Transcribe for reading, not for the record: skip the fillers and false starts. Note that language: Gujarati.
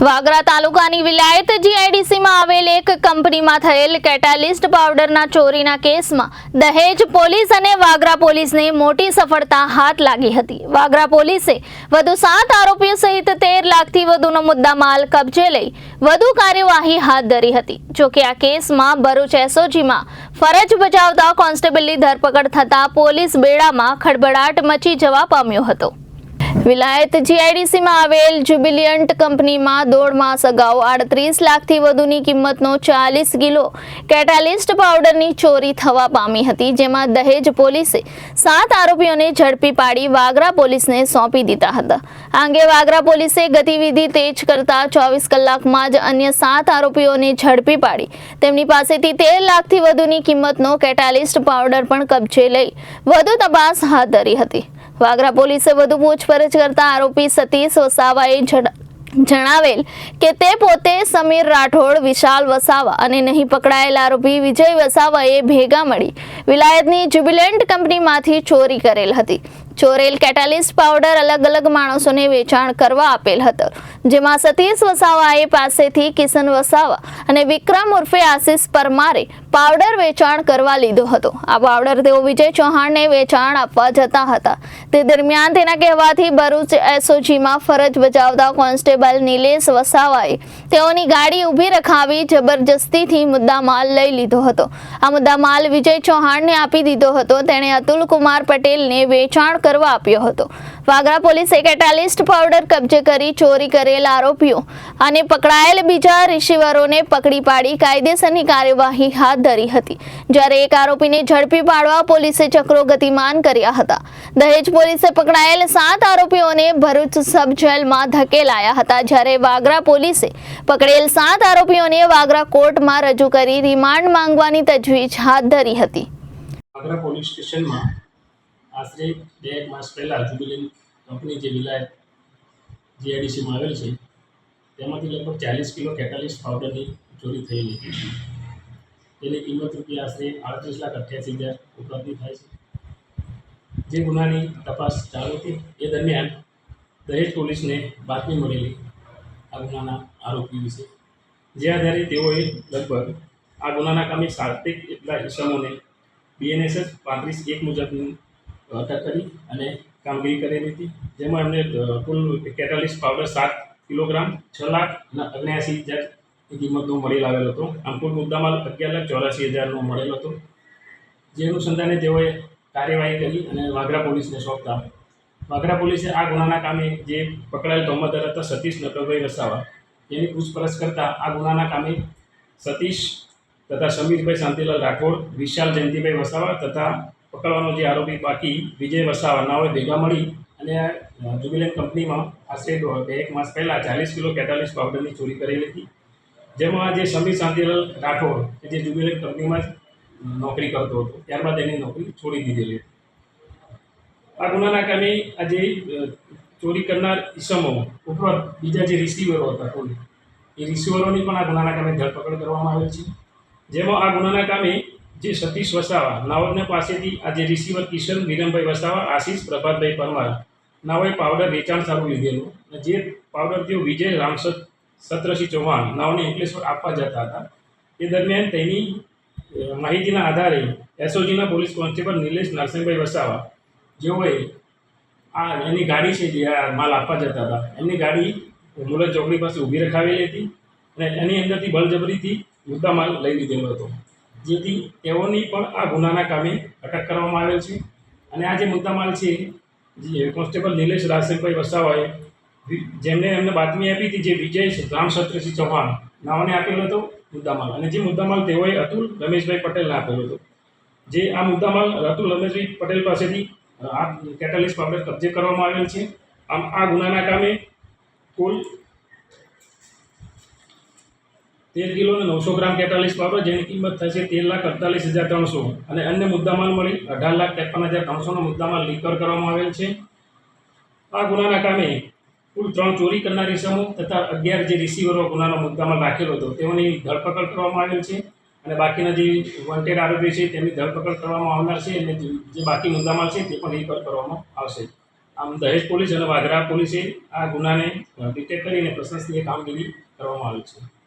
વાગરા તાલુકાની વિલાયત જીઆઈડીસીમાં આવેલ એક કંપનીમાં થયેલ કેટાલિસ્ટ પાવડરના ચોરીના કેસમાં દહેજ પોલીસ અને વાગરા પોલીસને મોટી સફળતા હાથ લાગી હતી। વાગરા પોલીસે વધુ 7 આરોપીઓ સહિત 13 લાખથી વધુનો મુદ્દામાલ કબજે લઈ વધુ કાર્યવાહી હાથ ધરી હતી। જો કે આ કેસમાં ભરૂચ એસઓજીમાં ફરજ બજાવતા કોન્સ્ટેબલની ધરપકડ થતાં પોલીસ બેડામાં ખળભળાટ મચી જવા પામ્યો હતો। વિલાયત જીઆઈડીસીમાં આવેલ જ્યુબિલિયન્ટ કંપનીમાં 1.5 માસ અગાઉ 38 લાખથી વધુની કિંમતનો 40 કિલો કેટાલિસ્ટ પાવડરની ચોરી થવા પામી હતી, જેમાં દહેજ પોલીસે 7 આરોપીઓને ઝડપી પાડી વાગરા પોલીસને સોંપી દીધા હતા। આ અંગે વાગરા પોલીસે ગતિવિધિ તેજ કરતા 24 કલાકમાં જ અન્ય 7 આરોપીઓને ઝડપી પાડી તેમની પાસેથી 13 લાખથી વધુની કિંમતનો કેટાલિસ્ટ પાવડર પણ કબજે લઈ વધુ તપાસ હાથ ધરી હતી। વાગરા પોલીસે વધુ પૂછપરછ કરતા આરોપી સતીશ વસાવાએ જણાવેલ કે તે પોતે સમીર રાઠોડ, વિશાલ વસાવા અને નહીં પકડાયેલ આરોપી વિજય વસાવાએ ભેગા મળી વિલાયતની જ્યુબિલન્ટ કંપનીમાંથી ચોરી કરેલ હતી। ચોરેલ કેટાલિસ્ટ પાવડર અલગ અલગ માણસોને વેચાણ કરવા આપેલ હતો, જેમાં સતીશ વસાવાએ પાસેથી કિશન વસાવા અને વિક્રમ ઉર્ફે આશિષ પરમારે પાવડર વેચાણ કરવા લીધો હતો। આ પાવડર તેઓ વિજય ચૌહાણને વેચાણ આપવા જતા હતા। તે દરમિયાન તેના કહેવાથી ભરૂચ એસઓજીમાં ફરજ બજાવતા કોન્સ્ટેબલ નિલેશ વસાવાએ તેઓની ગાડી ઊભી રખાવી જબરજસ્તીથી મુદ્દામાલ લઈ લીધો હતો। આ મુદ્દામાલ વિજય ચૌહાણને આપી દીધો હતો। તેણે અતુલ કુમાર પટેલને વેચાણ કરવા આપ્યો હતો। વાગરા પોલીસે કેટાલિસ્ટ પાવડર કબજે કરી ચોરી કરેલ આરોપીઓ અને પકડાયેલ બીજા રિસીવરોને પકડી પાડી કાયદેસરની કાર્યવાહી હાથ ધરી હતી, જ્યારે એક આરોપીને ઝડપી પાડવા પોલીસે ચક્રો ગતિમાન કર્યા હતા। દહેજ પોલીસે પકડાયેલ 7 આરોપીઓને ભરૂચ સબ જેલમાં ધકેલાયા હતા, જ્યારે વાગરા પોલીસે પકડેલ 7 આરોપીઓને વાગરા કોર્ટમાં રજૂ કરી રિમાન્ડ માંગવાની તજવીજ હાથ ધરી હતી। વાગરા પોલીસ સ્ટેશનમાં આશરે 2 માસ પહેલાં જ્યુબિલન્ટ કંપની જે વિલાયત જીઆઈડીસીમાં આવેલ છે તેમાંથી લગભગ 40 કિલો કેટાલિસ્ટ પાવડરની ચોરી થયેલી હતી। તેની કિંમત રૂપિયા આશરે 38,88,000 ઉપલબ્ધ થાય છે। જે ગુનાની તપાસ ચાલુ હતી એ દરમિયાન દહેજ પોલીસને બાતમી મળેલી આ ગુનાના આરોપી વિશે, જે આધારે તેઓએ લગભગ આ ગુનાના કામે 7 જેટલા ઇસમોને BNSS 35(1) મુજબની અટક કરી અને કામગીરી કરેલી હતી, જેમાં એમને કુલ કેટાલિસ્ટ પાવડર 7 કિલોગ્રામ 6,79,000ની કિંમતનો મળી આવેલો હતો। આમ કુલ મુદ્દામાલ 11,84,000નો મળેલો હતો। જે અનુસંધાને તેઓએ કાર્યવાહી કરી અને વાગરા પોલીસને સોંપતા વાગરા પોલીસે આ ગુનાના કામે જે પકડાયેલ તોહમતદાર હતા સતીશ નટવરભાઈ વસાવા, તેની પૂછપરછ કરતા આ ગુનાના કામે સતીશ તથા સમીરભાઈ શાંતિલાલ રાઠોડ, વિશાલ જયંતિભાઈ વસાવા તથા પકડવાનો જે આરોપી બાકી વિજય વસાવા નાઓએ ભેગા મળી અને જ્યુબિલન્ટ કંપનીમાં આશરે 1 માસ પહેલાં 40 કિલો કેટાલિસ્ટ પાવડરની ચોરી કરેલી હતી, જેમાં જે સમીર શાંતિલાલ રાઠોડ કે જે જ્યુબિલન્ટ કંપનીમાં નોકરી કરતો હતો, ત્યારબાદ એની નોકરી છોડી દીધેલી હતી। આ ગુનાના કામે આ જે ચોરી કરનાર ઇસમો ઉપરાંત બીજા જે રિસીવરો હતા કુલ એ રિસીવરોની પણ આ ગુનાના કામે ધરપકડ કરવામાં આવેલ છે, જેમાં આ ગુનાના કામે જે સતીશ વસાવા નાઓને પાસેથી આ જે રિસીવર કિશન વિરમભાઈ વસાવા, આશિષ પ્રભાતભાઈ પરમાર નાઓએ પાવડર વેચાણ સારું લીધેલું અને જે પાવડર તેઓ વિજય રામસત્રસિંહ ચૌહાણ નાઓને અંકલેશ્વર આપવા જતા હતા। તે દરમિયાન તેની માહિતીના આધારે એસઓજીના પોલીસ કોન્સ્ટેબલ નિલેશ નરસિંહભાઈ વસાવા, જેઓએ આ એની ગાડી છે જે આ માલ આપવા જતા હતા એમની ગાડી મુલત ચોકડી પાસે ઊભી રખાવેલી હતી અને એની અંદરથી બળજબરીથી મુદ્દામાલ લઈ લીધેલો હતો, જેથી તેઓની પણ આ ગુનાના કામે અટક કરવામાં આવેલ છે। અને આ જે મુદ્દામાલ છે જે કોન્સ્ટેબલ નિલેશ રામસિંહભાઈ વસાવાએ જેમને એમને બાતમી આપી હતી જે વિજય રામસત્રસિંહ ચૌહાણ નાઓને આપેલો હતો મુદ્દામાલ, અને જે મુદ્દામાલ તેઓએ અતુલ રમેશભાઈ પટેલને આપેલો હતો। જે આ મુદ્દામાલ અતુલ રમેશભાઈ પટેલ પાસેથી આ કેટાલિસ્ટ પાવડર કબજે કરવામાં આવેલ છે। આમ આ ગુનાના કામે કુલ 13 કિલો અને 900 ગ્રામ કેટાલિસ્ટ પાવડર જેની કિંમત થશે 13,48,300 અને અન્ય મુદ્દામાલ મળી 18,53,300નો મુદ્દામાલ રિકવર કરવામાં આવેલ છે। આ ગુનાના કામે કુલ 3 ચોરી કરનાર ઇસમો તથા 11 જે રિસીવરો ગુનાનો મુદ્દામાલ રાખેલો હતો તેઓની ધરપકડ કરવામાં આવેલ છે અને બાકીના જે વોન્ટેડ આરોપી છે તેમની ધરપકડ કરવામાં આવનાર છે અને જે બાકી મુદ્દામાલ છે તે પણ રિકવર કરવામાં આવશે। આમ દહેજ પોલીસ અને વાગરા પોલીસે આ ગુનાને ડિટેક્ટ કરીને પ્રશંસનીય કામગીરી કરવામાં આવી છે.